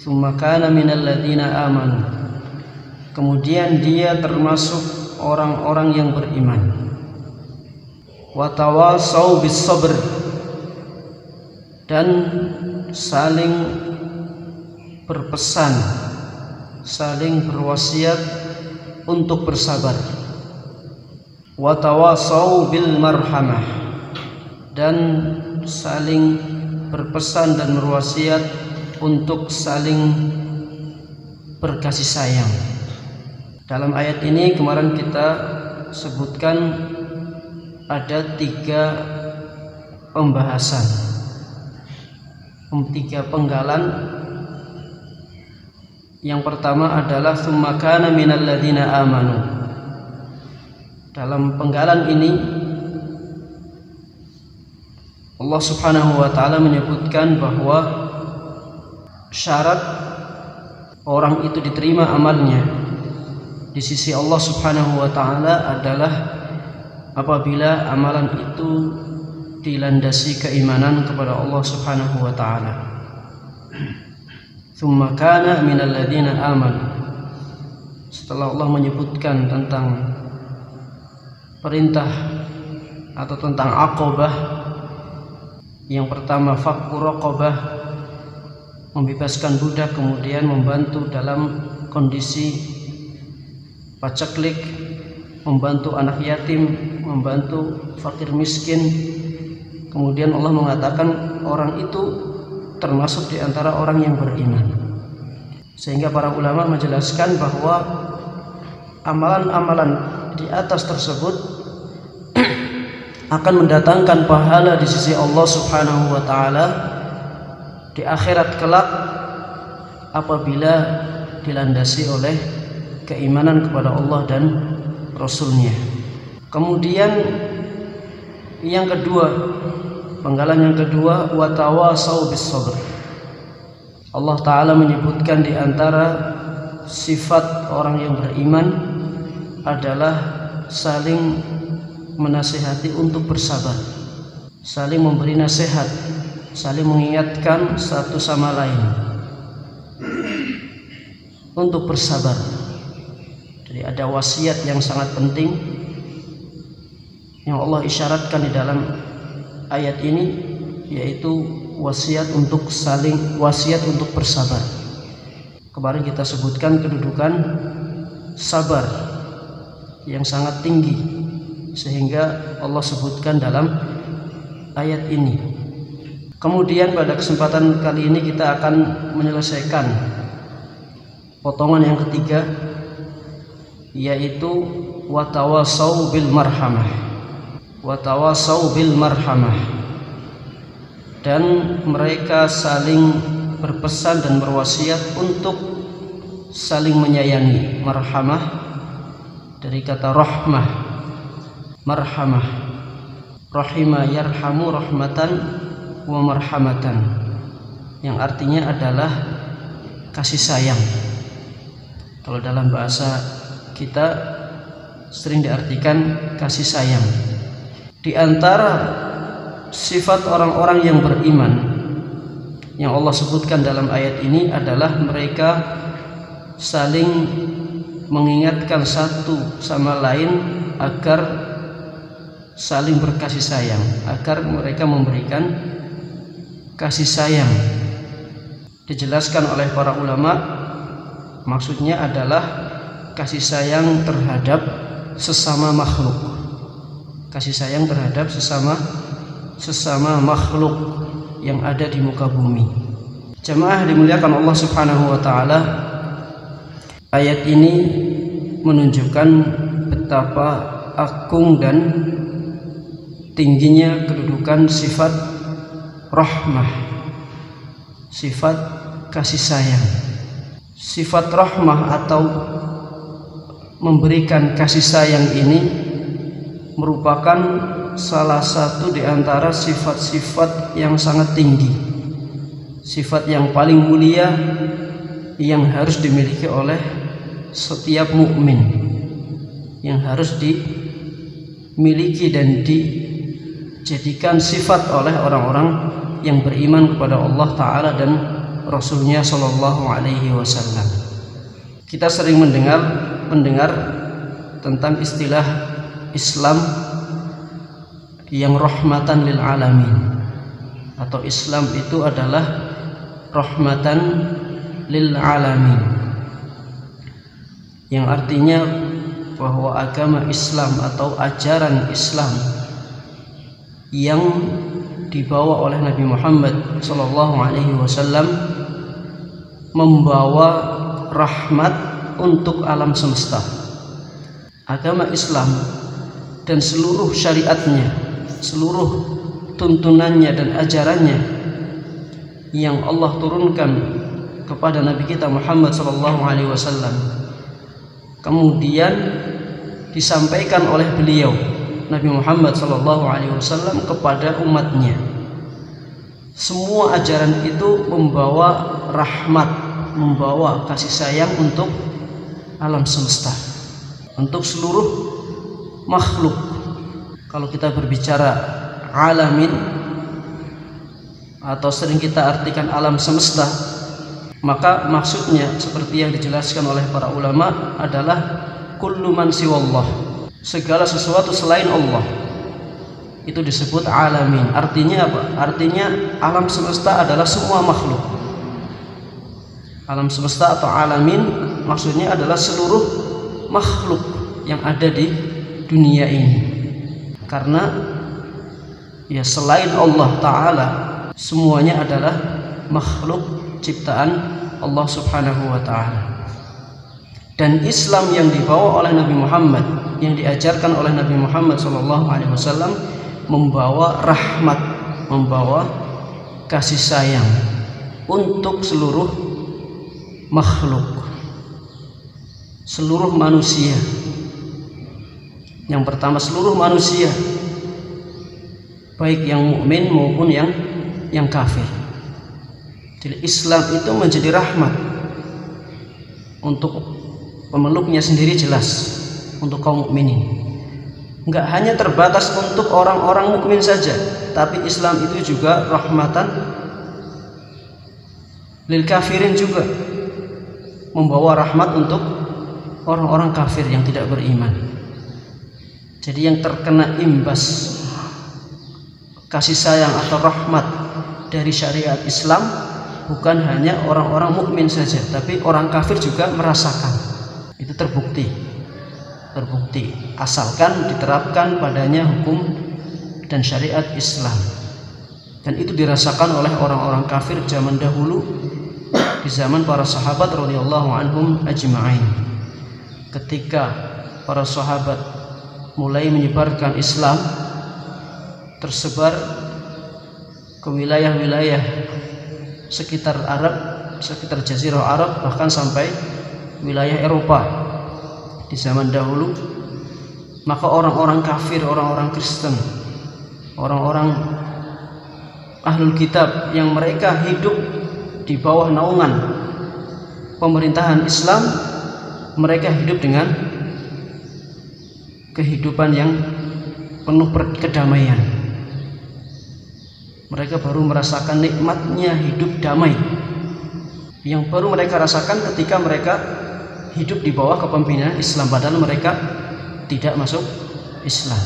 Tsumma kana minal ladzina amanu, kemudian dia termasuk orang-orang yang beriman. Wa tawasau bis sabr, dan saling berpesan, saling berwasiat untuk bersabar. Wa tawasau bil marhamah, dan saling berpesan dan berwasiat untuk saling berkasih sayang. Dalam ayat ini kemarin kita sebutkan ada 3 pembahasan, 3 penggalan. Yang pertama adalah tsumma kana minal ladzina amanu. Dalam penggalan ini Allah Subhanahu wa taala menyebutkan bahwa syarat orang itu diterima amalnya di sisi Allah Subhanahu wa taala adalah apabila amalan itu dilandasi keimanan kepada Allah Subhanahu wa taala. Tsumma kana minal ladzina amanu. Setelah Allah menyebutkan tentang perintah atau tentang aqabah, yang pertama fakku raqabah, membebaskan budak, kemudian membantu dalam kondisi paceklik, membantu anak yatim, membantu fakir miskin. Kemudian Allah mengatakan orang itu termasuk di antara orang yang beriman. Sehingga para ulama menjelaskan bahwa amalan-amalan di atas tersebut akan mendatangkan pahala di sisi Allah Subhanahu wa taala di akhirat kelak apabila dilandasi oleh keimanan kepada Allah dan Rasulnya. Kemudian yang kedua, penggalan yang kedua, wa tawasau bis sabr. Allah taala menyebutkan di antara sifat orang yang beriman adalah saling menasihati untuk bersabar, saling memberi nasihat, saling mengingatkan satu sama lain untuk bersabar. Jadi ada wasiat yang sangat penting yang Allah isyaratkan di dalam ayat ini, yaitu wasiat untuk bersabar. Kemarin kita sebutkan kedudukan sabar yang sangat tinggi, sehingga Allah sebutkan dalam ayat ini. Kemudian pada kesempatan kali ini kita akan menyelesaikan potongan yang ketiga, yaitu wa tawasau bil marhamah. Wa tawasau bil marhamah, dan mereka saling berpesan dan berwasiat untuk saling menyayangi. Marhamah dari kata rahmah, marhamah, rahima yarhamu rahmatan wa marhamatan, yang artinya adalah kasih sayang. Kalau dalam bahasa kita sering diartikan kasih sayang. Di antara sifat orang-orang yang beriman yang Allah sebutkan dalam ayat ini adalah mereka saling mengingatkan satu sama lain agar saling berkasih sayang, agar mereka memberikan kasih sayang. Dijelaskan oleh para ulama, maksudnya adalah kasih sayang terhadap sesama makhluk, kasih sayang terhadap sesama makhluk yang ada di muka bumi. Jemaah dimuliakan Allah Subhanahu wa taala, ayat ini menunjukkan betapa agung dan tingginya kedudukan sifat rahmah, sifat kasih sayang. Sifat rahmah atau memberikan kasih sayang ini merupakan salah satu di antara sifat-sifat yang sangat tinggi, sifat yang paling mulia yang harus dimiliki oleh setiap mukmin, yang harus dimiliki dan dijadikan sifat oleh orang-orang yang beriman kepada Allah Ta'ala dan Rasulnya Shallallahu Alaihi Wasallam. Kita sering mendengar tentang istilah Islam yang rahmatan lil alamin, atau Islam itu adalah rahmatan lil alamin, yang artinya bahwa agama Islam atau ajaran Islam yang dibawa oleh Nabi Muhammad SAW membawa rahmat untuk alam semesta. Agama Islam dan seluruh syariatnya, seluruh tuntunannya dan ajarannya yang Allah turunkan kepada Nabi kita Muhammad SAW kemudian disampaikan oleh beliau Nabi Muhammad SAW kepada umatnya. Semua ajaran itu membawa rahmat, membawa kasih sayang untuk alam semesta, untuk seluruh makhluk. Kalau kita berbicara alamin atau sering kita artikan alam semesta, maka maksudnya seperti yang dijelaskan oleh para ulama adalah kullu man siwallah, segala sesuatu selain Allah itu disebut alamin. Artinya apa? Artinya alam semesta adalah semua makhluk. Alam semesta atau alamin maksudnya adalah seluruh makhluk yang ada di dunia ini. Karena ya selain Allah Ta'ala semuanya adalah makhluk ciptaan Allah Subhanahu wa Ta'ala. Dan Islam yang dibawa oleh Nabi Muhammad, yang diajarkan oleh Nabi Muhammad SAW membawa rahmat, membawa kasih sayang untuk seluruh makhluk, seluruh manusia. Yang pertama seluruh manusia, baik yang mukmin maupun yang kafir. Jadi Islam itu menjadi rahmat untuk pemeluknya sendiri, jelas untuk kaum mukminin. Enggak hanya terbatas untuk orang-orang mukmin saja, tapi Islam itu juga rahmatan lil kafirin, juga membawa rahmat untuk orang-orang kafir yang tidak beriman. Jadi yang terkena imbas kasih sayang atau rahmat dari syariat Islam bukan hanya orang-orang mukmin saja, tapi orang kafir juga merasakan. Itu terbukti asalkan diterapkan padanya hukum dan syariat Islam. Dan itu dirasakan oleh orang-orang kafir zaman dahulu, di zaman para sahabat radhiyallahu anhum ajma'in. Ketika para sahabat mulai menyebarkan Islam, tersebar ke wilayah-wilayah sekitar Arab, sekitar Jazirah Arab, bahkan sampai wilayah Eropa di zaman dahulu, maka orang-orang kafir, orang-orang Kristen, orang-orang ahlul kitab yang mereka hidup di bawah naungan pemerintahan Islam, mereka hidup dengan kehidupan yang penuh kedamaian. Mereka baru merasakan nikmatnya hidup damai yang baru mereka rasakan ketika mereka hidup di bawah kepemimpinan Islam, padahal mereka tidak masuk Islam.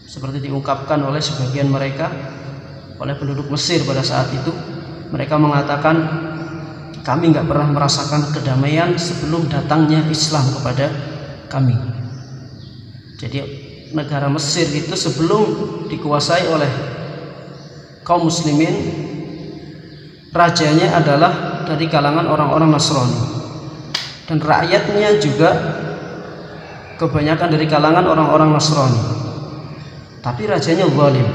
Seperti diungkapkan oleh sebagian mereka, oleh penduduk Mesir pada saat itu, mereka mengatakan, kami nggak pernah merasakan kedamaian sebelum datangnya Islam kepada kami. Jadi negara Mesir itu sebelum dikuasai oleh kaum muslimin, rajanya adalah dari kalangan orang-orang Nasrani, dan rakyatnya juga kebanyakan dari kalangan orang-orang Nasrani. Tapi rajanya zalim.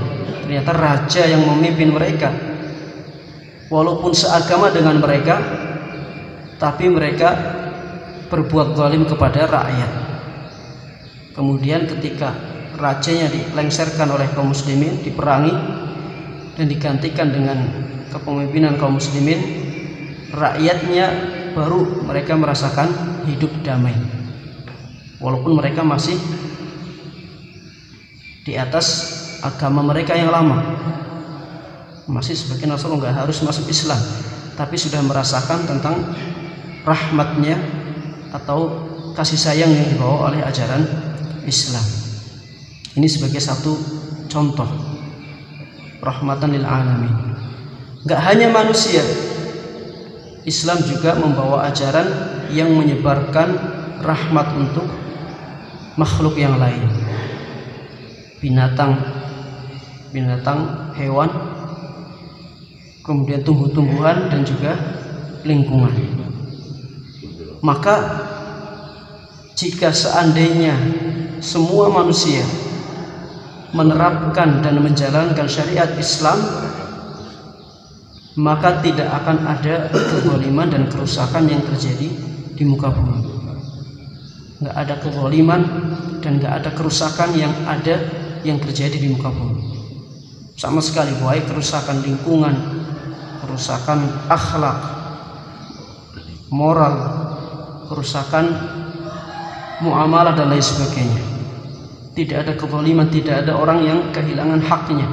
Ternyata raja yang memimpin mereka, walaupun seagama dengan mereka, tapi mereka berbuat zalim kepada rakyat. Kemudian ketika rajanya dilengsarkan oleh kaum muslimin, diperangi dan digantikan dengan kepemimpinan kaum muslimin, rakyatnya baru mereka merasakan hidup damai, walaupun mereka masih di atas agama mereka yang lama. Masih sebagian Rasul nggak harus masuk Islam, tapi sudah merasakan tentang rahmatnya atau kasih sayang yang dibawa oleh ajaran Islam. Ini sebagai satu contoh rahmatan lil alamin. Nggak hanya manusia, Islam juga membawa ajaran yang menyebarkan rahmat untuk makhluk yang lain, binatang, hewan, kemudian tumbuh-tumbuhan dan juga lingkungan. Maka jika seandainya semua manusia menerapkan dan menjalankan syariat Islam, maka tidak akan ada kezaliman dan kerusakan yang terjadi di muka bumi. Nggak ada kezaliman dan nggak ada kerusakan yang terjadi di muka bumi sama sekali, baik kerusakan lingkungan, kerusakan akhlak, moral, kerusakan muamalah dan lain sebagainya. Tidak ada kezaliman, tidak ada orang yang kehilangan haknya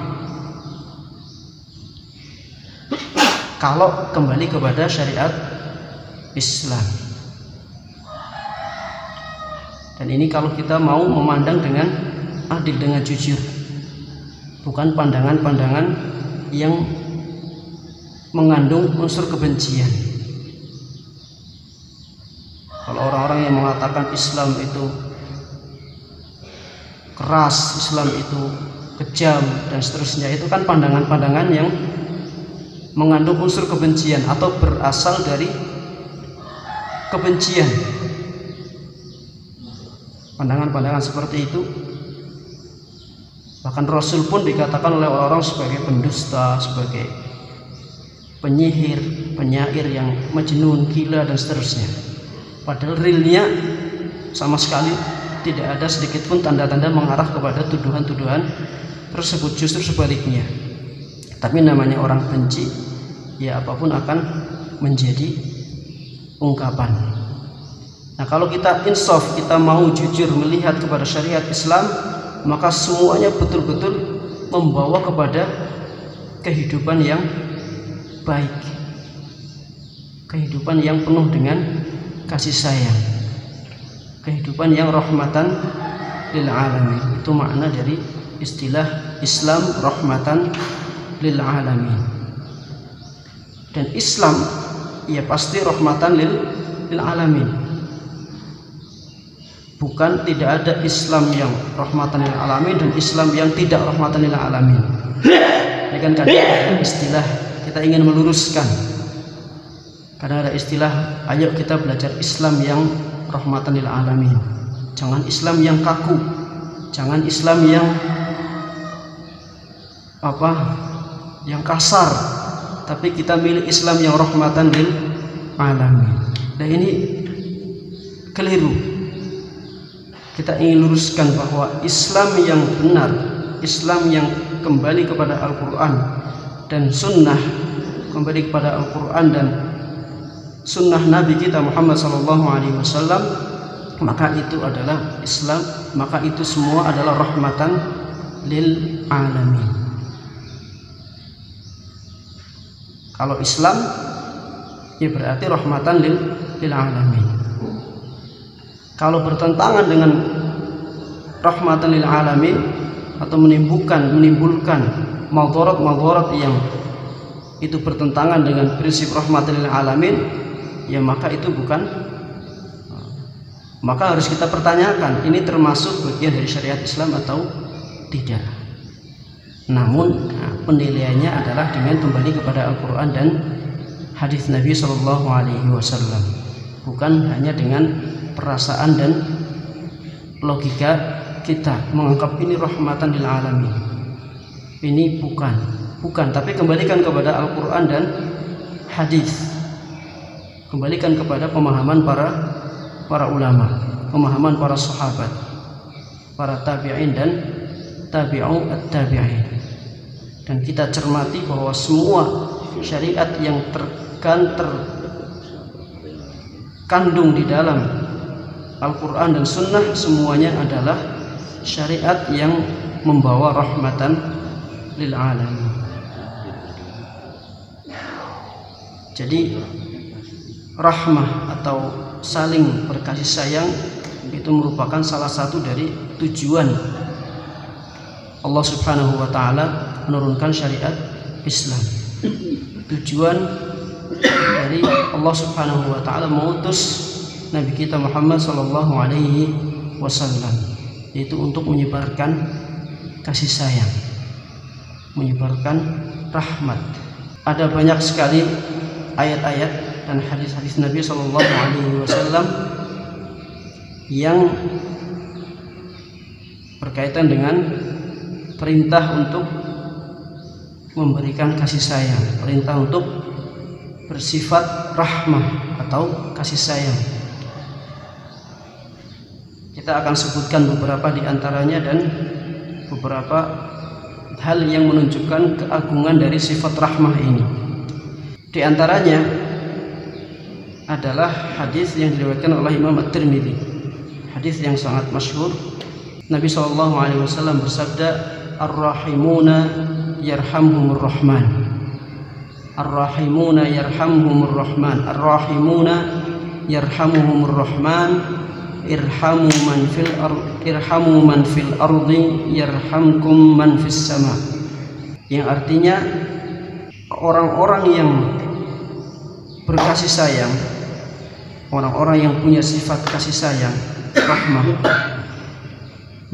kalau kembali kepada syariat Islam. Dan ini kalau kita mau memandang dengan adil, dengan jujur, bukan pandangan-pandangan yang mengandung unsur kebencian. Kalau orang-orang yang mengatakan Islam itu keras, Islam itu kejam dan seterusnya, itu kan pandangan-pandangan yang mengandung unsur kebencian atau berasal dari kebencian. Pandangan-pandangan seperti itu bahkan Rasul pun dikatakan oleh orang-orang sebagai pendusta, sebagai penyihir, penyair yang majnun, gila dan seterusnya. Padahal realnya sama sekali tidak ada sedikit pun tanda-tanda mengarah kepada tuduhan-tuduhan tersebut, justru sebaliknya. Tapi namanya orang benci, ya apapun akan menjadi ungkapan. Nah, kalau kita insaf, kita mau jujur melihat kepada syariat Islam, maka semuanya betul-betul membawa kepada kehidupan yang baik, kehidupan yang penuh dengan kasih sayang, kehidupan yang rahmatan lil alamin. Itu makna dari istilah Islam, rahmatan lil alamin. Dan Islam ya pasti rahmatan lil alamin. Bukan tidak ada Islam yang rahmatan lil alamin dan Islam yang tidak rahmatan lil alamin. Ini kan kadang ada istilah, kita ingin meluruskan. Kadang ada istilah, ayo kita belajar Islam yang rahmatan lil alamin. Jangan Islam yang kaku, jangan Islam yang yang kasar, tapi kita milih Islam yang rahmatan lil alamin. Dan ini keliru. Kita ingin luruskan bahwa Islam yang benar, Islam yang kembali kepada Al-Quran dan Sunnah, kembali kepada Al-Quran dan Sunnah Nabi kita Muhammad SAW, maka itu adalah Islam, maka itu semua adalah rahmatan lil alamin. Kalau Islam ya berarti rahmatan lil alamin. Kalau bertentangan dengan rahmatan lil alamin atau menimbulkan madarat yang itu bertentangan dengan prinsip rahmatan lil alamin, ya maka itu bukan, maka harus kita pertanyakan ini termasuk bagian dari syariat Islam atau tidak. Namun penilaiannya adalah dengan kembali kepada Al-Quran dan hadis Nabi SAW, bukan hanya dengan perasaan dan logika kita menganggap ini rahmatan lil alamin. Ini bukan, tapi kembalikan kepada Al-Quran dan hadis, kembalikan kepada pemahaman para ulama, pemahaman para sahabat, para tabi'in dan tabi'u at-tabi'in. Dan kita cermati bahwa semua syariat yang terkandung di dalam Al-Quran dan Sunnah semuanya adalah syariat yang membawa rahmatan lil alamin. Jadi rahmah atau saling berkasih sayang itu merupakan salah satu dari tujuan Allah Subhanahu wa taala menurunkan syariat Islam. Tujuan dari Allah Subhanahu wa taala mengutus Nabi kita Muhammad sallallahu alaihi wasallam, yaitu untuk menyebarkan kasih sayang, menyebarkan rahmat. Ada banyak sekali ayat-ayat dan hadis-hadis Nabi sallallahu alaihi wasallam yang berkaitan dengan perintah untuk memberikan kasih sayang, perintah untuk bersifat rahmah atau kasih sayang. Kita akan sebutkan beberapa di antaranya dan beberapa hal yang menunjukkan keagungan dari sifat rahmah ini. Di antaranya adalah hadis yang diriwayatkan oleh Imam At-Tirmidzi, hadis yang sangat masyhur. Nabi SAW bersabda, "Ar-rahimuna yarhamhumur rahman, ar-rahimuna yarhamhumur rahman, ar-rahimuna yarhamuhumur rahman, irhamu man fil ardi yarhamkum man fis sama." Yang artinya orang-orang yang berkasih sayang, orang-orang yang punya sifat kasih sayang, rahmah,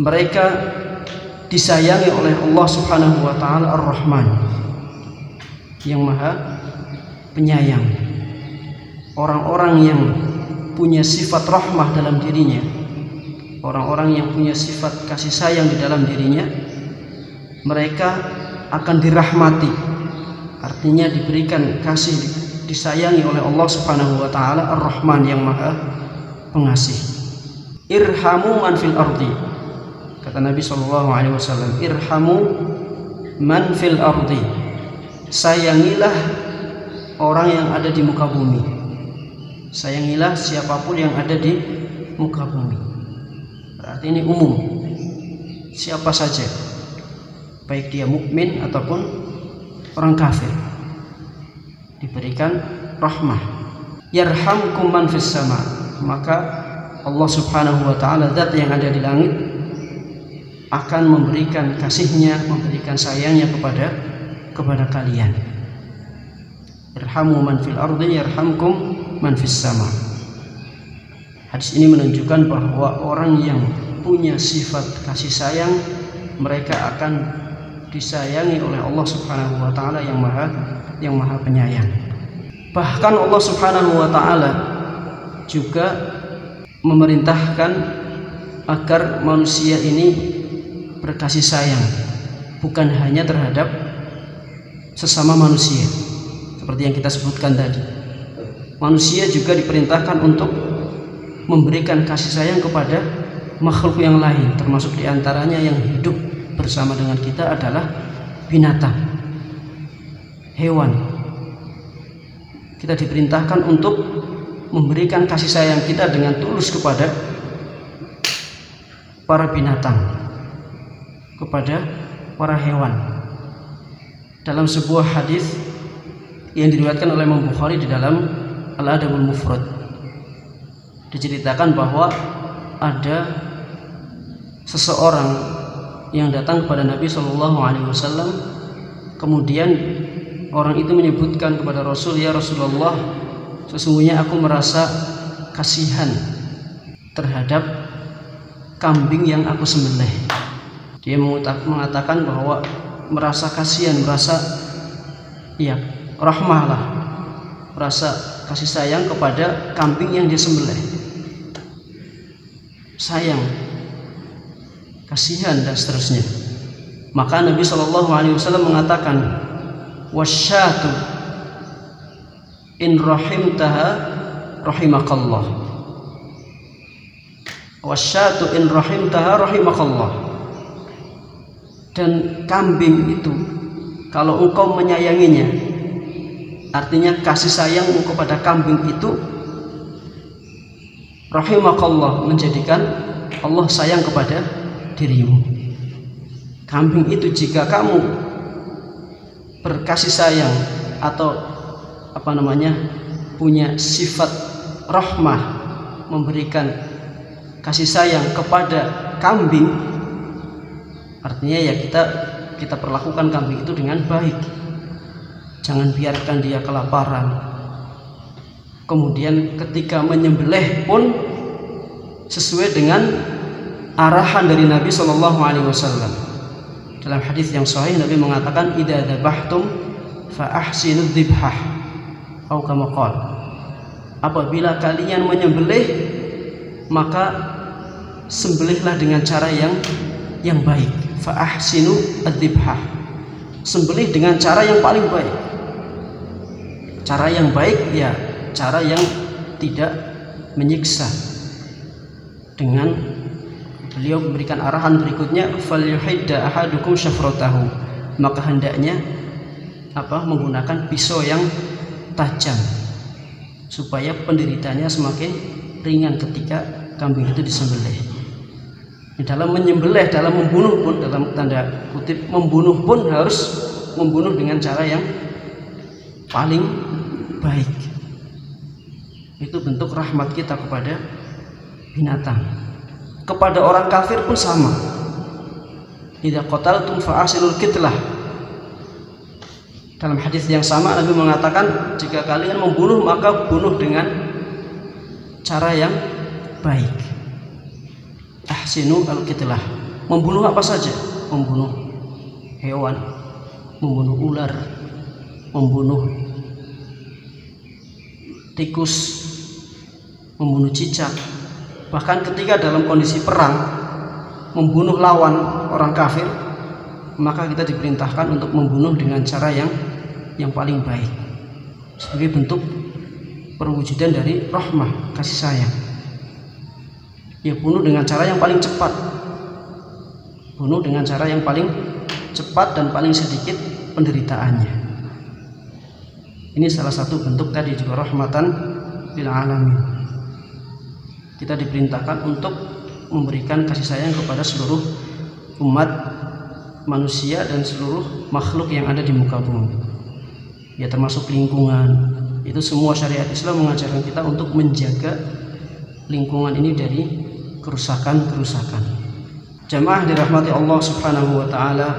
mereka disayangi oleh Allah Subhanahu wa taala Ar-Rahman, yang Maha Penyayang. Orang-orang yang punya sifat rahmah dalam dirinya, orang-orang yang punya sifat kasih sayang di dalam dirinya, mereka akan dirahmati, artinya diberikan kasih, disayangi oleh Allah Subhanahu wa taala Ar-Rahman yang Maha Pengasih. Irhamu man fil ardi, kata Nabi sallallahu alaihi wasallam, irhamu man fil ardi, sayangilah orang yang ada di muka bumi, sayangilah siapapun yang ada di muka bumi. Berarti ini umum, siapa saja, baik dia mukmin ataupun orang kafir, diberikan rahmah. Yarhamkum man fis sama, maka Allah Subhanahu wa taala, zat yang ada di langit, akan memberikan kasihnya, memberikan sayangnya kepada kalian. Irhamu man fil ardi yarhamkum man fis sama. Hadis ini menunjukkan bahwa orang yang punya sifat kasih sayang, mereka akan disayangi oleh Allah Subhanahu wa taala yang Maha Penyayang. Bahkan Allah Subhanahu wa taala juga memerintahkan agar manusia ini berkasih sayang, bukan hanya terhadap sesama manusia seperti yang kita sebutkan tadi. Manusia juga diperintahkan untuk memberikan kasih sayang kepada makhluk yang lain, termasuk diantaranya yang hidup bersama dengan kita adalah binatang, hewan. Kita diperintahkan untuk memberikan kasih sayang kita dengan tulus kepada para binatang, kepada para hewan. Dalam sebuah hadis yang diriwayatkan oleh Imam Bukhari di dalam Al-Adabul Mufrad, diceritakan bahwa ada seseorang yang datang kepada Nabi Shallallahu Alaihi Wasallam. Kemudian orang itu menyebutkan kepada Rasul, "Ya Rasulullah, sesungguhnya aku merasa kasihan terhadap kambing yang aku sembelih." Dia mengatakan bahwa merasa kasihan, merasa rahmahlah, merasa kasih sayang kepada kambing yang dia sembelih, sayang, kasihan dan seterusnya. Maka Nabi Shallallahu Alaihi Wasallam mengatakan, "Wasyatu in rahimtaha rahimakallah, wasyatu in rahimtaha rahimakallah." Dan kambing itu kalau engkau menyayanginya, artinya kasih sayangmu kepada kambing itu, rahimakallah, menjadikan Allah sayang kepada dirimu. Kambing itu jika kamu berkasih sayang atau punya sifat rahmah, memberikan kasih sayang kepada kambing, artinya ya kita perlakukan kambing itu dengan baik. Jangan biarkan dia kelaparan. Kemudian ketika menyembelih pun sesuai dengan arahan dari Nabi Shallallahu Alaihi Wasallam. Dalam hadis yang sahih Nabi mengatakan, idza dzabhtum fa ahsinu dzibhah, atau kama qala, apabila kalian menyembelih maka sembelihlah dengan cara yang baik. Fa ahsinu adzibhah, sembelih dengan cara yang paling baik. Cara yang baik ya cara yang tidak menyiksa. Dengan beliau memberikan arahan berikutnya, falyuhidda ahadukum syafratahu, maka hendaknya menggunakan pisau yang tajam supaya penderitanya semakin ringan ketika kambing itu disembelih. Dalam menyembelih, dalam membunuh pun, dalam tanda kutip membunuh pun harus membunuh dengan cara yang paling baik. Itu bentuk rahmat kita kepada binatang. Kepada orang kafir pun sama. Idza qataltum fa ahsinul qitlah. Dalam hadis yang sama Nabi mengatakan, jika kalian membunuh maka bunuh dengan cara yang baik. Ahsinu al-qitlah. Membunuh apa saja? Membunuh hewan, membunuh ular, membunuh tikus, membunuh cicak. Bahkan ketika dalam kondisi perang membunuh lawan orang kafir, maka kita diperintahkan untuk membunuh dengan cara yang paling baik, sebagai bentuk perwujudan dari rahmah, kasih sayang. Ya, bunuh dengan cara yang paling cepat, bunuh dengan cara yang paling cepat dan paling sedikit penderitaannya. Ini salah satu bentuk tadi juga rahmatan lil alamin. Kita diperintahkan untuk memberikan kasih sayang kepada seluruh umat manusia dan seluruh makhluk yang ada di muka bumi. Ya, termasuk lingkungan. Itu semua syariat Islam mengajarkan kita untuk menjaga lingkungan ini dari kerusakan-kerusakan. Jamaah dirahmati Allah Subhanahu wa taala,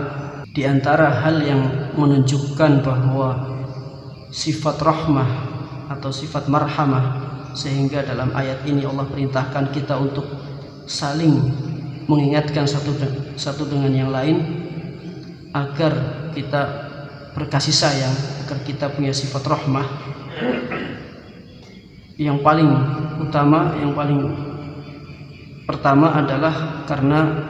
di antara hal yang menunjukkan bahwa sifat rahmah atau sifat marhamah, sehingga dalam ayat ini Allah perintahkan kita untuk saling mengingatkan satu dengan yang lain agar kita berkasih sayang, agar kita punya sifat rahmah. Yang paling utama, yang paling pertama adalah karena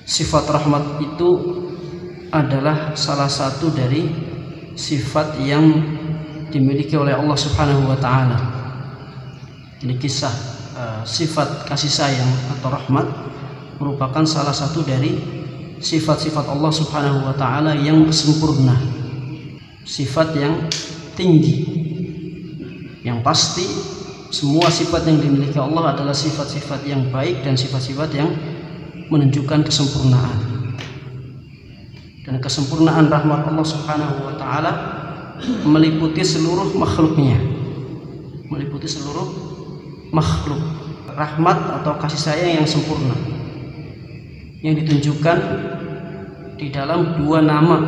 sifat rahmat itu adalah salah satu dari sifat yang dimiliki oleh Allah Subhanahu wa taala. Ini kisah sifat kasih sayang atau rahmat merupakan salah satu dari sifat-sifat Allah Subhanahu wa taala yang sempurna, sifat yang tinggi. Yang pasti semua sifat yang dimiliki Allah adalah sifat-sifat yang baik dan sifat-sifat yang menunjukkan kesempurnaan. Dan kesempurnaan rahmat Allah Subhanahu wa taala meliputi seluruh makhluknya, meliputi seluruh makhluk. Rahmat atau kasih sayang yang sempurna yang ditunjukkan di dalam dua nama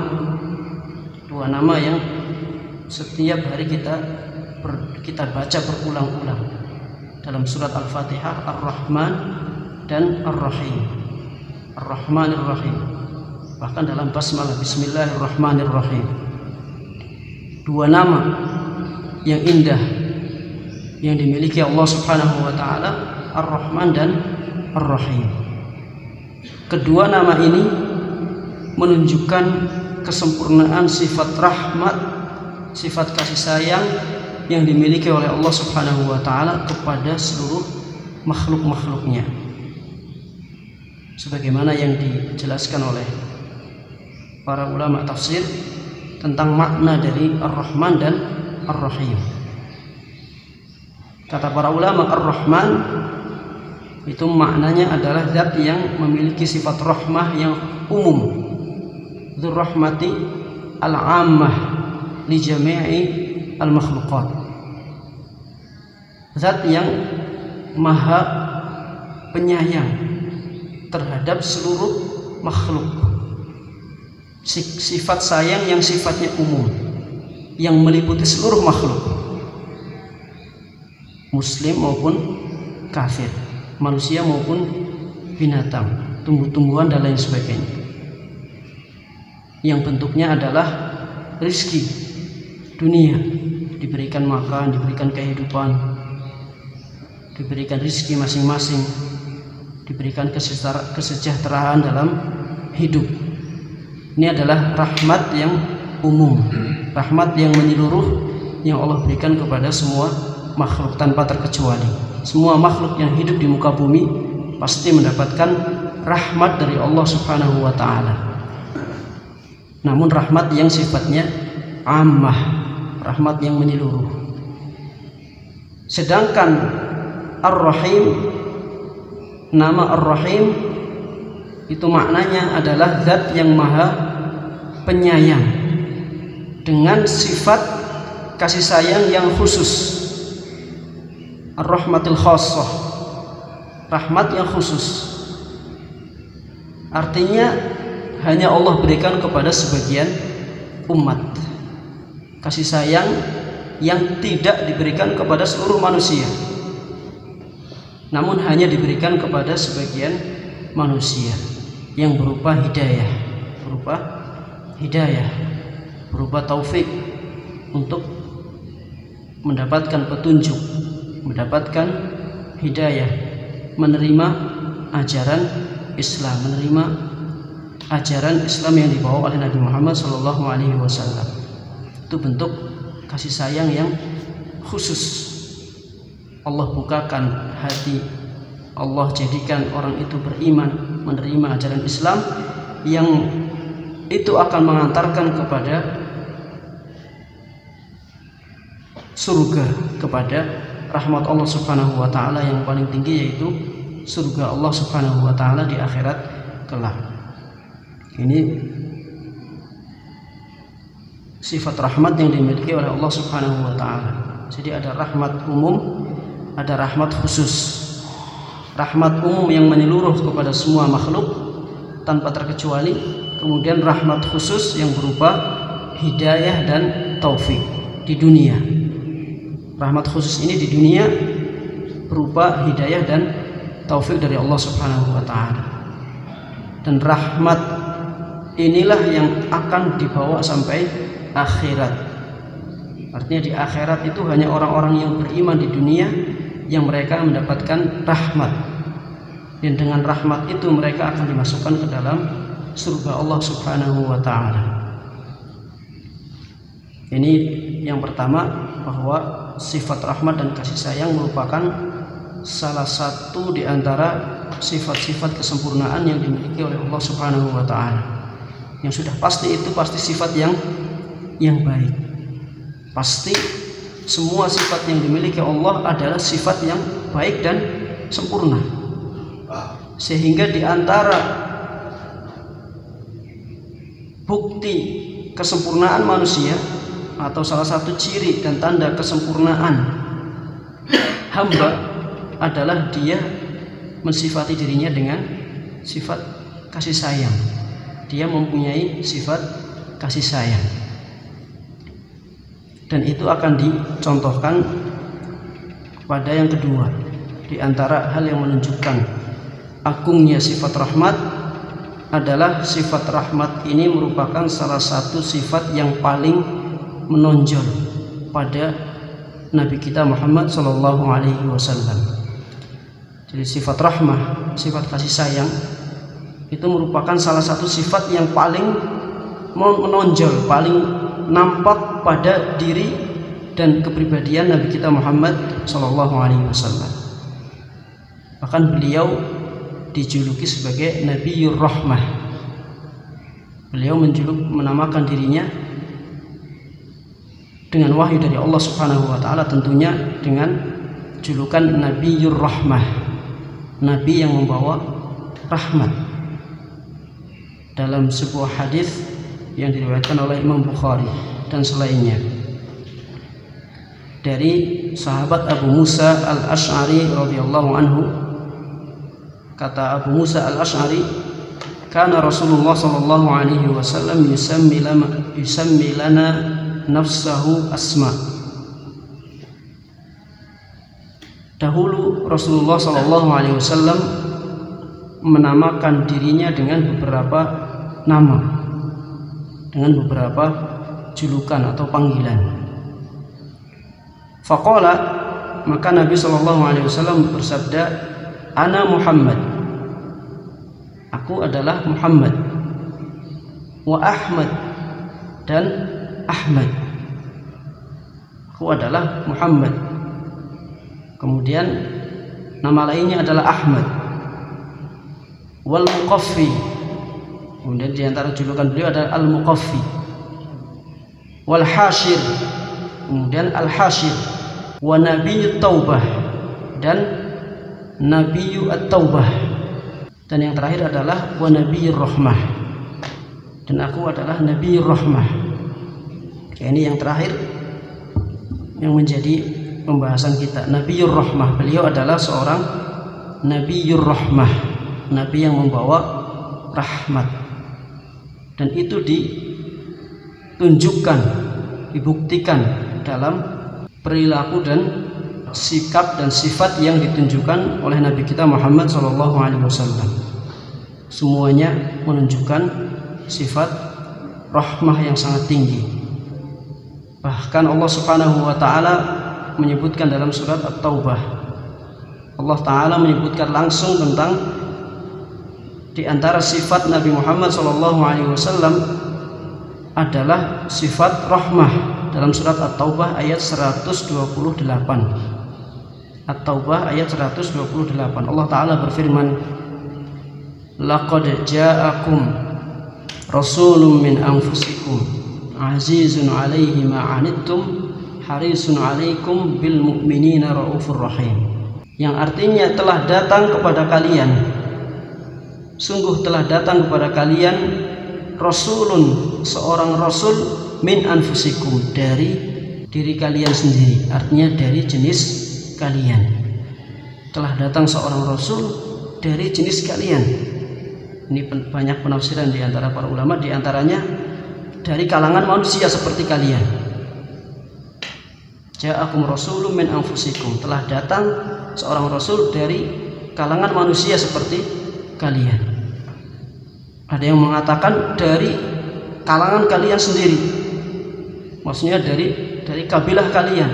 yang setiap hari kita baca berulang-ulang dalam surat Al-Fatihah, Ar-Rahman dan Ar-Rahim. Ar-Rahman Ar-Rahim, bahkan dalam basmalah, Bismillahirrahmanirrahim. Dua nama yang indah yang dimiliki Allah Subhanahu wa taala, Ar-Rahman dan Ar-Rahim. Kedua nama ini menunjukkan kesempurnaan sifat rahmat, sifat kasih sayang yang dimiliki oleh Allah Subhanahu wa taala kepada seluruh makhluk-makhluknya, sebagaimana yang dijelaskan oleh para ulama tafsir tentang makna dari Ar-Rahman dan Ar-Rahim. Kata para ulama, Ar-Rahman itu maknanya adalah zat yang memiliki sifat rahmah yang umum, dzur rahmati al-ammah, li jami'i al-makhluqat. Zat yang maha penyayang terhadap seluruh makhluk. Sifat sayang yang sifatnya umum, yang meliputi seluruh makhluk, muslim maupun kafir, manusia maupun binatang, tumbuh-tumbuhan dan lain sebagainya, yang bentuknya adalah rizki dunia, diberikan makan, diberikan kehidupan, diberikan rizki masing-masing, diberikan kesejahteraan dalam hidup. Ini adalah rahmat yang umum, rahmat yang menyeluruh yang Allah berikan kepada semua makhluk tanpa terkecuali. Semua makhluk yang hidup di muka bumi pasti mendapatkan rahmat dari Allah Subhanahu wa ta'ala. Namun rahmat yang sifatnya ammah, rahmat yang menyeluruh. Sedangkan Ar-Rahim, nama Ar-Rahim itu maknanya adalah zat yang maha penyayang dengan sifat kasih sayang yang khusus. Ar-Rahmatil Khassah, rahmat yang khusus. Artinya hanya Allah berikan kepada sebagian umat. Kasih sayang yang tidak diberikan kepada seluruh manusia, namun hanya diberikan kepada sebagian manusia, yang berupa hidayah, berupa taufik untuk mendapatkan petunjuk, mendapatkan hidayah, menerima ajaran Islam, menerima ajaran Islam yang dibawa oleh Nabi Muhammad SAW. Itu bentuk kasih sayang yang khusus. Allah bukakan hati, Allah jadikan orang itu beriman, menerima ajaran Islam, yang itu akan mengantarkan kepada surga, kepada rahmat Allah Subhanahu wa ta'ala yang paling tinggi, yaitu surga Allah Subhanahu wa ta'ala di akhirat kelak. Ini sifat rahmat yang dimiliki oleh Allah Subhanahu wa ta'ala. Jadi ada rahmat umum, ada rahmat khusus. Rahmat umum yang menyeluruh kepada semua makhluk tanpa terkecuali, kemudian rahmat khusus yang berupa hidayah dan taufik di dunia. Rahmat khusus ini di dunia berupa hidayah dan taufik dari Allah Subhanahu wa ta'ala. Dan rahmat inilah yang akan dibawa sampai akhirat. Artinya di akhirat itu hanya orang-orang yang beriman di dunia yang mereka mendapatkan rahmat, dan dengan rahmat itu mereka akan dimasukkan ke dalam surga Allah Subhanahu wa ta'ala. Ini yang pertama, bahwa sifat rahmat dan kasih sayang merupakan salah satu di antara sifat-sifat kesempurnaan yang dimiliki oleh Allah Subhanahu wa ta'ala. Yang sudah pasti itu pasti sifat yang baik. Pasti semua sifat yang dimiliki Allah adalah sifat yang baik dan sempurna. Sehingga di antara bukti kesempurnaan manusia, atau salah satu ciri dan tanda kesempurnaan hamba, adalah dia mensifati dirinya dengan sifat kasih sayang. Dia mempunyai sifat kasih sayang. Dan itu akan dicontohkan pada yang kedua. Di antara hal yang menunjukkan agungnya sifat rahmat adalah sifat rahmat ini merupakan salah satu sifat yang paling menonjol pada Nabi kita Muhammad SAW. Jadi sifat rahmah, sifat kasih sayang itu merupakan salah satu sifat yang paling menonjol, paling nampak pada diri dan kepribadian Nabi kita Muhammad SAW. Bahkan beliau dijuluki sebagai Nabiyur Rahmah. Beliau menamakan dirinya dengan wahyu dari Allah Subhanahu wa ta'ala, tentunya dengan julukan Nabiyur Rahmah, Nabi yang membawa rahmat. Dalam sebuah hadis yang diriwayatkan oleh Imam Bukhari, dan selainnya. Dari sahabat Abu Musa al-Ash'ari radhiyallahu anhu, kata Abu Musa al-Ash'ari, kana Rasulullah sallallahu alaihi wasallam yusammi lana nafsahu Asma. Dahulu Rasulullah sallallahu alaihi wasallam menamakan dirinya dengan beberapa nama, dengan beberapa julukan atau panggilan. Faqala, maka Nabi sallallahu alaihi wasallam bersabda, ana Muhammad, aku adalah Muhammad, wa Ahmad, dan Ahmad, aku adalah Muhammad. Kemudian nama lainnya adalah Ahmad, wal Muqaffi, kemudian diantara julukan beliau adalah al Muqaffi, wal Hashir, kemudian al Hashir, wa Nabiyyut Taubah, dan Nabiyyut At-Taubah, dan yang terakhir adalah wa Nabiyyur Rahmah, dan aku adalah Nabiyyur Rahmah. Ini yang terakhir yang menjadi pembahasan kita, Nabiyyur Rahmah. Beliau adalah seorang Nabiyyur Rahmah, nabi yang membawa rahmat, dan itu ditunjukkan, dibuktikan dalam perilaku dan sikap dan sifat yang ditunjukkan oleh Nabi kita Muhammad SAW. Semuanya menunjukkan sifat rahmah yang sangat tinggi. Bahkan Allah Subhanahu wa Ta'ala menyebutkan dalam surat At-Taubah, Allah Ta'ala menyebutkan langsung tentang di antara sifat Nabi Muhammad SAW adalah sifat rahmah. Dalam surat At-Taubah ayat 128, At-Taubah ayat 128, Allah Ta'ala berfirman, laqad ja'akum rasulun min anfusikum azizun alaihi ma anittum harisun alaikum bil mu'minina raufur rahim. Yang artinya telah datang kepada kalian, sungguh telah datang kepada kalian rasulun, seorang rasul, min anfusikum, dari diri kalian sendiri, artinya dari jenis kalian. Telah datang seorang rasul dari jenis kalian. Ini banyak penafsiran di antara para ulama, di antaranya dari kalangan manusia seperti kalian. Ja'akum rasulun min anfusikum, telah datang seorang rasul dari kalangan manusia seperti kalian. Ada yang mengatakan dari kalangan kalian sendiri, maksudnya dari kabilah kalian,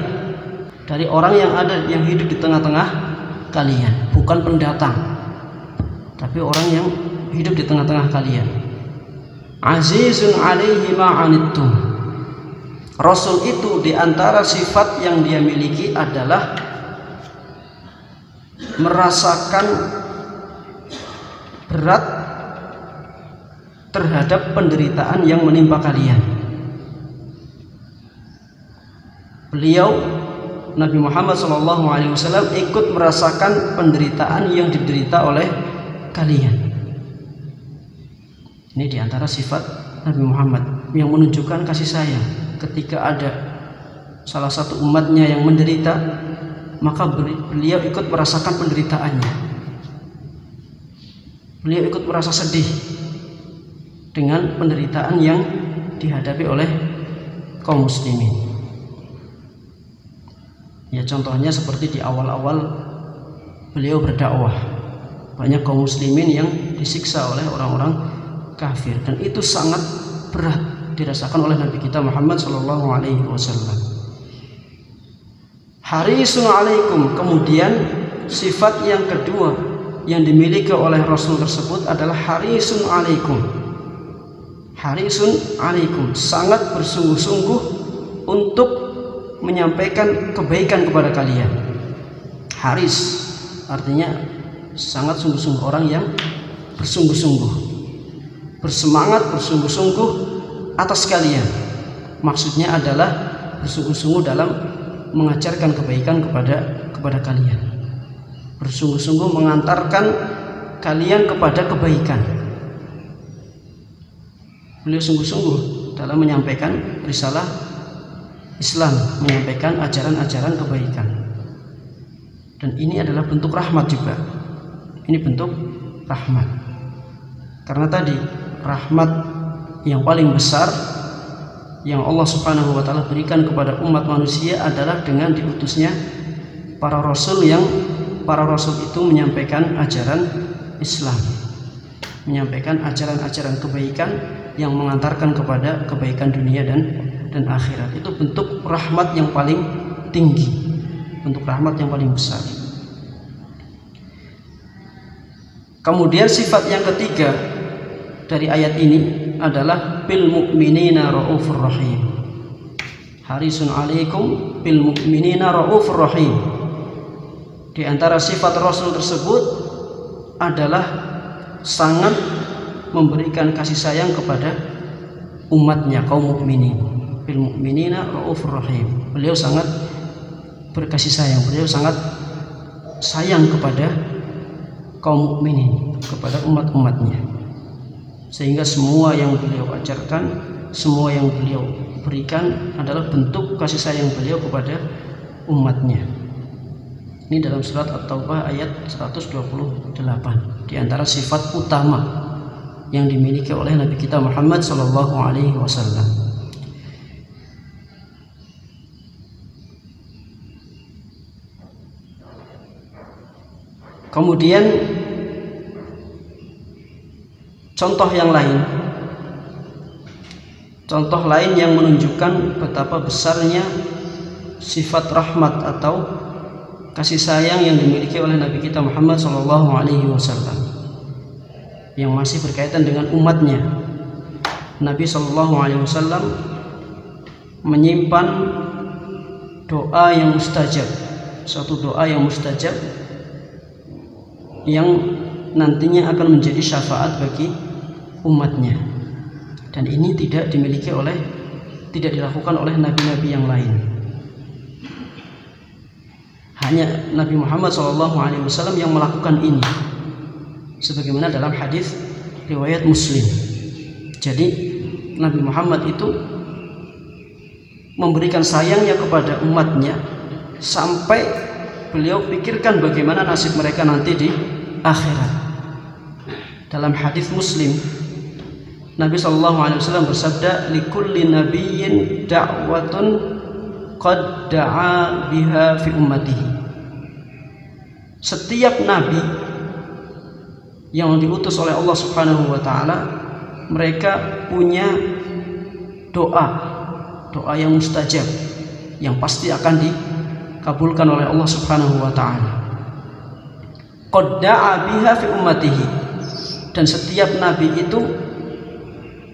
dari orang yang ada, yang hidup di tengah-tengah kalian, bukan pendatang, tapi orang yang hidup di tengah-tengah kalian. Azizun alaihi ma anittum, rasul itu di antara sifat yang dia miliki adalah merasakan berat terhadap penderitaan yang menimpa kalian. Beliau Nabi Muhammad SAW ikut merasakan penderitaan yang diderita oleh kalian. Ini diantara sifat Nabi Muhammad yang menunjukkan kasih sayang. Ketika ada salah satu umatnya yang menderita, maka beliau ikut merasakan penderitaannya. Beliau ikut merasa sedih dengan penderitaan yang dihadapi oleh kaum muslimin. Ya, contohnya seperti di awal-awal beliau berdakwah, banyak kaum muslimin yang disiksa oleh orang-orang kafir, dan itu sangat berat dirasakan oleh Nabi kita Muhammad SAW. Harisun alaikum, kemudian sifat yang kedua yang dimiliki oleh Rasul tersebut adalah harisun alaikum. Harisun alaikum, sangat bersungguh-sungguh untuk menyampaikan kebaikan kepada kalian. Haris artinya sangat sungguh-sungguh, orang yang bersungguh-sungguh, bersemangat, bersungguh-sungguh atas kalian. Maksudnya adalah bersungguh-sungguh dalam mengajarkan kebaikan kepada kalian, bersungguh-sungguh mengantarkan kalian kepada kebaikan. Beliau sungguh-sungguh dalam menyampaikan risalah Islam, menyampaikan ajaran-ajaran kebaikan. Dan ini adalah bentuk rahmat juga. Ini bentuk rahmat. Karena tadi rahmat yang paling besar yang Allah Subhanahu wa taala berikan kepada umat manusia adalah dengan diutusnya para rasul, yang para rasul itu menyampaikan ajaran Islam, menyampaikan ajaran-ajaran kebaikan yang mengantarkan kepada kebaikan dunia dan akhirat. Itu bentuk rahmat yang paling tinggi, bentuk rahmat yang paling besar. Kemudian sifat yang ketiga dari ayat ini adalah bil mu'minina raufur rahim. Harisun alaikum bil mu'minina raufur rahim. Di antara sifat Rasul tersebut adalah sangat memberikan kasih sayang kepada umatnya, kaum mukminin. Bil mu'minina raufur rahim. Beliau sangat berkasih sayang, beliau sangat sayang kepada kaum mukminin, kepada umat-umatnya. Sehingga semua yang beliau ajarkan, semua yang beliau berikan adalah bentuk kasih sayang beliau kepada umatnya. Ini dalam surat At-Taubah ayat 128. Di antara sifat utama yang dimiliki oleh Nabi kita Muhammad sallallahu alaihi wasallam. Kemudian contoh lain yang menunjukkan betapa besarnya sifat rahmat atau kasih sayang yang dimiliki oleh Nabi kita Muhammad SAW yang masih berkaitan dengan umatnya. Nabi SAW menyimpan doa yang mustajab, suatu doa yang mustajab yang nantinya akan menjadi syafaat bagi umatnya. Dan ini tidak dilakukan oleh nabi-nabi yang lain. Hanya Nabi Muhammad SAW yang melakukan ini, sebagaimana dalam hadis riwayat Muslim. Jadi Nabi Muhammad itu memberikan sayangnya kepada umatnya sampai beliau pikirkan bagaimana nasib mereka nanti di akhirat. Dalam hadis Muslim, Nabi SAW bersabda, likulli nabiyyin da'watun qad da'a biha fi ummatihi. Setiap nabi yang diutus oleh Allah Subhanahu wa taala, mereka punya doa yang mustajab, yang pasti akan dikabulkan oleh Allah Subhanahu wa taala. Qad da'a biha fi ummatihi. Dan setiap nabi itu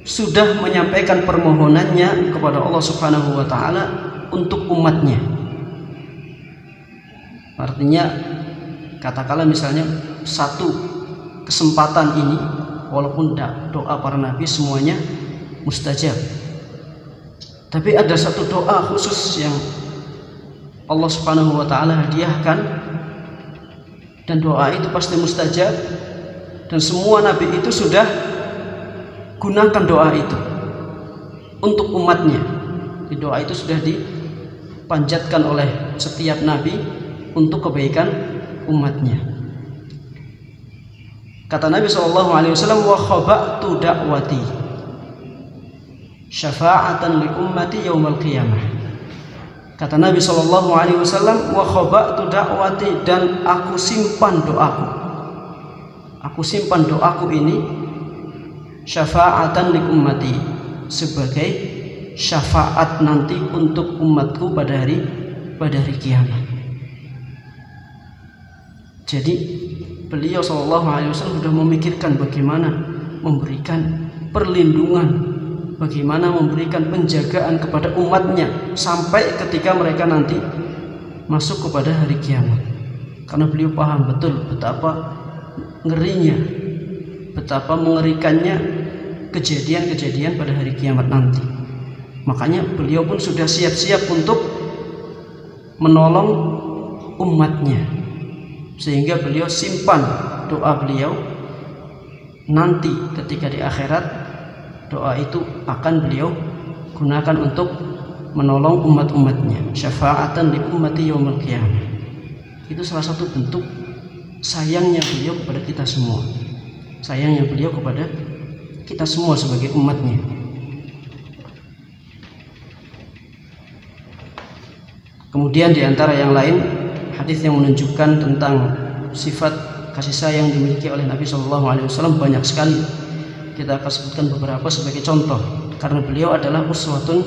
sudah menyampaikan permohonannya kepada Allah Subhanahu wa taala untuk umatnya. Artinya, katakanlah misalnya satu kesempatan ini, walaupun doa para nabi semuanya mustajab, tapi ada satu doa khusus yang Allah Subhanahu wa taala hadiahkan, dan doa itu pasti mustajab, dan semua nabi itu sudah gunakan doa itu untuk umatnya. Di doa itu sudah dipanjatkan oleh setiap nabi untuk kebaikan umatnya. Kata Nabi SAW, wa khaba'tu da'wati syafa'atan li ummati yaumal qiyamah. Kata Nabi SAW, wa khaba'tu da'wati, dan aku simpan doaku. Aku simpan doaku ini syafa'atan li ummati, sebagai syafaat nanti untuk umatku pada hari kiamat. Jadi beliau SAW sudah memikirkan bagaimana memberikan perlindungan, bagaimana memberikan penjagaan kepada umatnya sampai ketika mereka nanti masuk kepada hari kiamat. Karena beliau paham betul betapa ngerinya, betapa mengerikannya kejadian-kejadian pada hari kiamat nanti. Makanya beliau pun sudah siap-siap untuk menolong umatnya, sehingga beliau simpan doa beliau nanti ketika di akhirat. Doa itu akan beliau gunakan untuk menolong umat-umatnya. Syafa'atan li ummati yaumil qiyamah. Itu salah satu bentuk sayangnya beliau kepada kita semua. Sayangnya beliau kepada kita semua sebagai umatnya. Kemudian di antara yang lain, hadis yang menunjukkan tentang sifat kasih sayang dimiliki oleh Nabi SAW banyak sekali. Kita akan sebutkan beberapa sebagai contoh, karena beliau adalah uswatun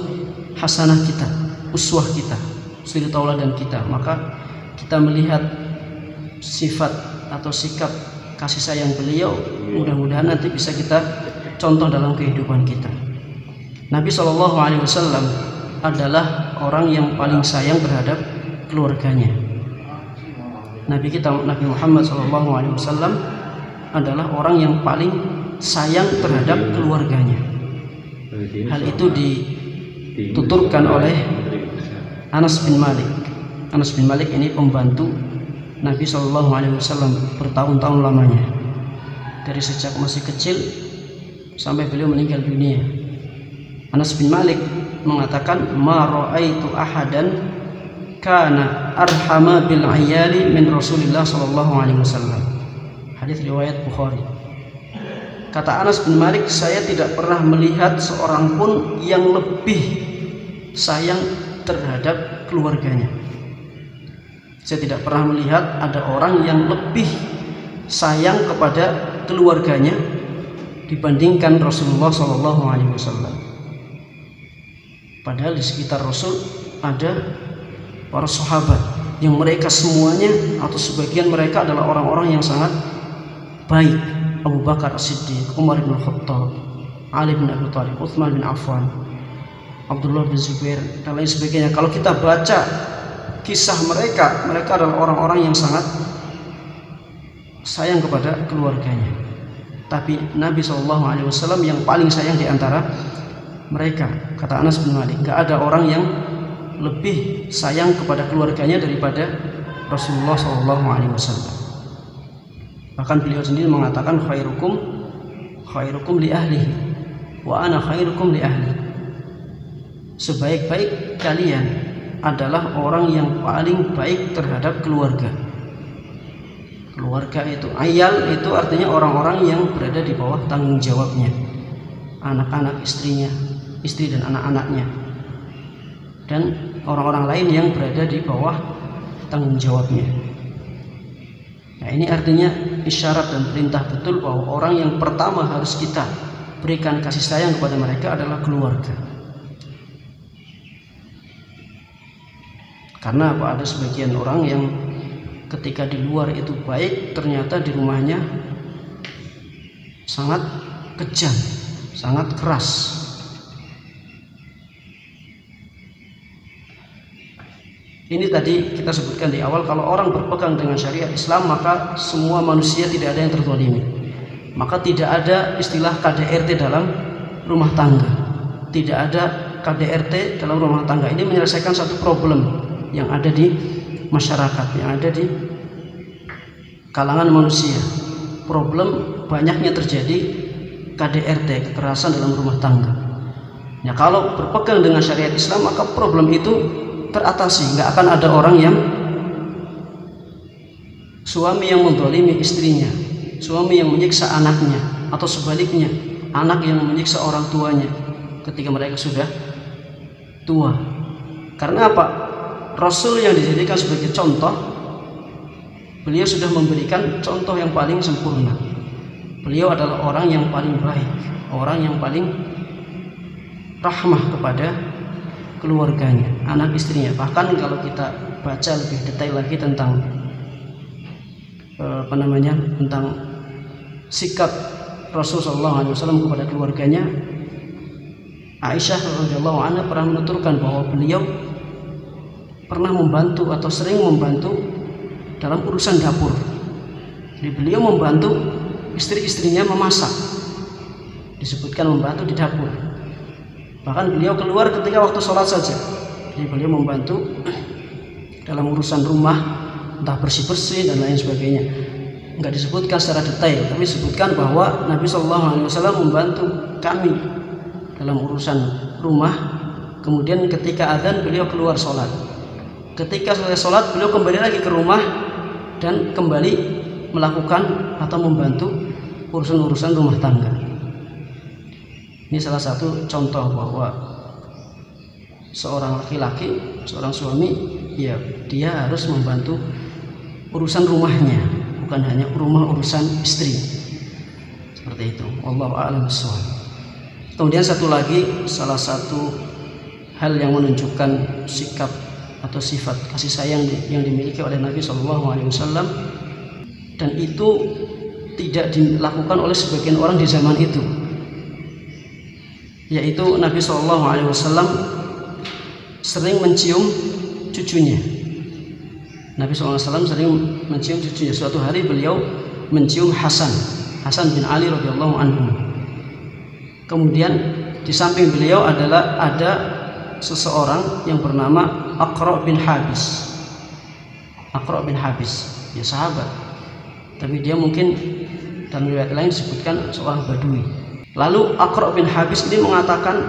hasanah kita, uswah kita, suri tauladan kita. Maka kita melihat sifat atau sikap kasih sayang beliau, mudah-mudahan nanti bisa kita contoh dalam kehidupan kita. Nabi SAW adalah orang yang paling sayang terhadap keluarganya. Nabi Muhammad SAW adalah orang yang paling sayang terhadap keluarganya. Hal itu dituturkan oleh Anas bin Malik. Anas bin Malik ini pembantu Nabi SAW bertahun-tahun lamanya, dari sejak masih kecil sampai beliau meninggal dunia. Anas bin Malik mengatakan, ma ra'aitu ahadan kana arhama bil ayali min Rasulillah sallallahu alaihi wasallam. Hadis riwayat Bukhari. Kata Anas bin Malik, saya tidak pernah melihat seorang pun yang lebih sayang terhadap keluarganya. Saya tidak pernah melihat ada orang yang lebih sayang kepada keluarganya dibandingkan Rasulullah sallallahu alaihi wasallam. Padahal di sekitar Rasul ada para sahabat yang mereka semuanya atau sebagian mereka adalah orang-orang yang sangat baik. Abu Bakar As-Siddiq, Umar bin Khattab, Ali bin Abi Thalib, Utsman bin Affan, Abdullah bin Zubair dan lain sebagainya. Kalau kita baca kisah mereka adalah orang-orang yang sangat sayang kepada keluarganya. Tapi Nabi SAW yang paling sayang di antara mereka. Kata Anas bin Malik, nggak ada orang yang lebih sayang kepada keluarganya daripada Rasulullah SAW. Bahkan beliau sendiri mengatakan, khairukum li ahlihi wa ana khairukum li ahli. Sebaik-baik kalian adalah orang yang paling baik terhadap keluarga. Keluarga itu, ayal itu artinya orang-orang yang berada di bawah tanggung jawabnya, anak-anak istrinya, istri dan anak-anaknya, dan orang-orang lain yang berada di bawah tanggung jawabnya. Nah, ini artinya isyarat dan perintah betul bahwa orang yang pertama harus kita berikan kasih sayang kepada mereka adalah keluarga. Karena apa? Ada sebagian orang yang ketika di luar itu baik, ternyata di rumahnya sangat kejam, sangat keras. Ini tadi kita sebutkan di awal, kalau orang berpegang dengan syariat Islam maka semua manusia tidak ada yang terzalimi. Maka tidak ada istilah KDRT dalam rumah tangga. Tidak ada KDRT dalam rumah tangga. Ini menyelesaikan satu problem yang ada di masyarakat, yang ada di kalangan manusia. Problem banyaknya terjadi KDRT, kekerasan dalam rumah tangga. Ya, kalau berpegang dengan syariat Islam maka problem itu teratasi. Nggak akan ada orang yang suami yang menzalimi istrinya, suami yang menyiksa anaknya, atau sebaliknya anak yang menyiksa orang tuanya ketika mereka sudah tua. Karena apa? Rasul yang dijadikan sebagai contoh, beliau sudah memberikan contoh yang paling sempurna. Beliau adalah orang yang paling baik, orang yang paling rahmah kepada keluarganya, anak istrinya. Bahkan kalau kita baca lebih detail lagi tentang tentang sikap Rasulullah SAW kepada keluarganya, Aisyah radhiyallahu anha pernah menuturkan bahwa beliau pernah membantu atau sering membantu dalam urusan dapur. Jadi beliau membantu istri-istrinya memasak, disebutkan membantu di dapur. Bahkan beliau keluar ketika waktu sholat saja. Jadi beliau membantu dalam urusan rumah, entah bersih-bersih dan lain sebagainya. Enggak disebutkan secara detail, tapi disebutkan bahwa Nabi SAW membantu kami dalam urusan rumah, kemudian ketika adzan beliau keluar sholat. Ketika selesai sholat beliau kembali lagi ke rumah dan kembali melakukan atau membantu urusan-urusan rumah tangga. Ini salah satu contoh bahwa seorang laki-laki, seorang suami, ya dia harus membantu urusan rumahnya, bukan hanya urusan istri. Seperti itu. Wallahu a'lam bishawab. Kemudian satu lagi, salah satu hal yang menunjukkan sikap atau sifat kasih sayang yang dimiliki oleh Nabi SAW, dan itu tidak dilakukan oleh sebagian orang di zaman itu, yaitu Nabi SAW sering mencium cucunya. Nabi SAW sering mencium cucunya. Suatu hari beliau mencium Hasan bin Ali radhiyallahu anhu. Kemudian di samping beliau ada seseorang yang bernama Aqra' bin Habis. Aqra' bin Habis, ya sahabat, tapi dia mungkin dan riwayat lain disebutkan seorang Badui. Lalu Aqra' bin Habis ini mengatakan,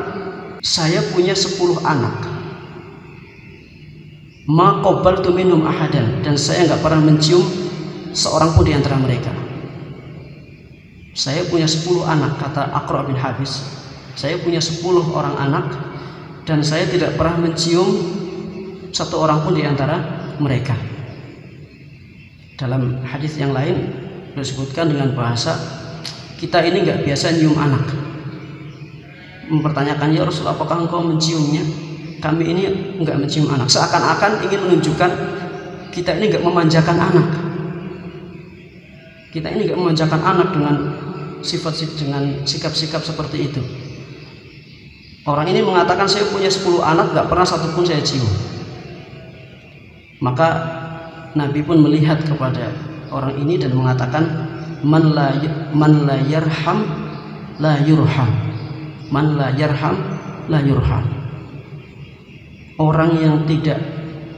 saya punya 10 anak, ma qabaltu minhum ahadan, dan saya nggak pernah mencium seorang pun di antara mereka. Saya punya 10 anak, kata Aqra' bin Habis. Saya punya 10 orang anak dan saya tidak pernah mencium satu orang pun di antara mereka. Dalam hadis yang lain disebutkan dengan bahasa, kita ini nggak biasa nyium anak. Mempertanyakan, ya Rasul, apakah engkau menciumnya? Kami ini nggak mencium anak. Seakan-akan ingin menunjukkan kita ini nggak memanjakan anak. Kita ini nggak memanjakan anak dengan dengan sikap-sikap seperti itu. Orang ini mengatakan, saya punya 10 anak, nggak pernah satupun saya cium. Maka Nabi pun melihat kepada orang ini dan mengatakan, man la yarham la yurham, man la yarham la yurham. Orang yang tidak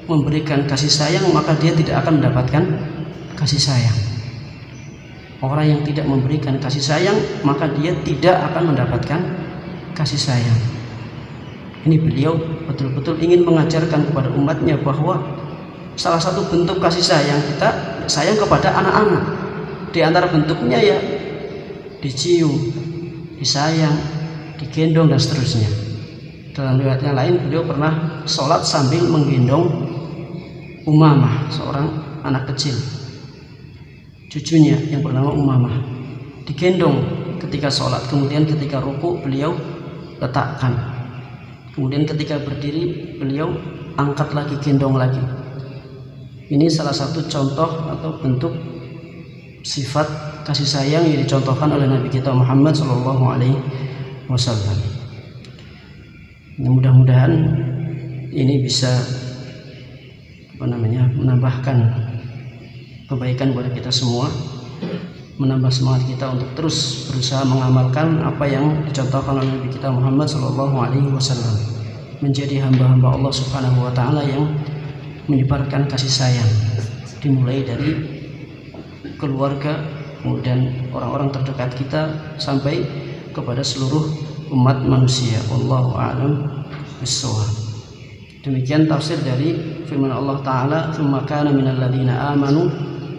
memberikan kasih sayang, maka dia tidak akan mendapatkan kasih sayang. Orang yang tidak memberikan kasih sayang, maka dia tidak akan mendapatkan kasih sayang. Ini beliau betul-betul ingin mengajarkan kepada umatnya bahwa salah satu bentuk kasih sayang kita, sayang kepada anak-anak. Di antara bentuknya ya dicium, disayang, digendong, dan seterusnya. Dalam riwayat yang lain, beliau pernah sholat sambil menggendong Umamah, seorang anak kecil, cucunya yang bernama Umamah, digendong ketika sholat. Kemudian ketika ruku beliau letakkan, kemudian ketika berdiri beliau angkat lagi, gendong lagi. Ini salah satu contoh atau bentuk sifat kasih sayang yang dicontohkan oleh Nabi kita Muhammad SAW. Mudah-mudahan ini bisa menambahkan kebaikan kepada kita semua, menambah semangat kita untuk terus berusaha mengamalkan apa yang dicontohkan oleh Nabi kita Muhammad SAW, menjadi hamba-hamba Allah Subhanahu wa Ta'ala yang menyebarkan kasih sayang, dimulai dari keluarga, kemudian orang-orang terdekat kita, sampai kepada seluruh umat manusia. Wallahu a'lam bishawab. Demikian tafsir dari firman Allah Ta'ala, tsumma kana minal ladzina amanu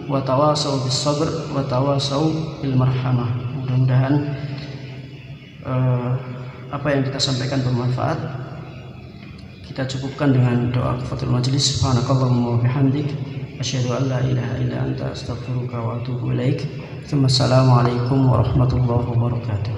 wa tawasaw bis sabr wa tawasaw bil marhamah. Mudah-mudahan apa yang kita sampaikan bermanfaat. Kita cukupkan dengan doa kafatul majlis. Subhanakallahumma wa bihamdik, asyhadu an la ilaha illa anta, astaghfiruka wa atubu ilaik. Assalamualaikum warahmatullahi wabarakatuh.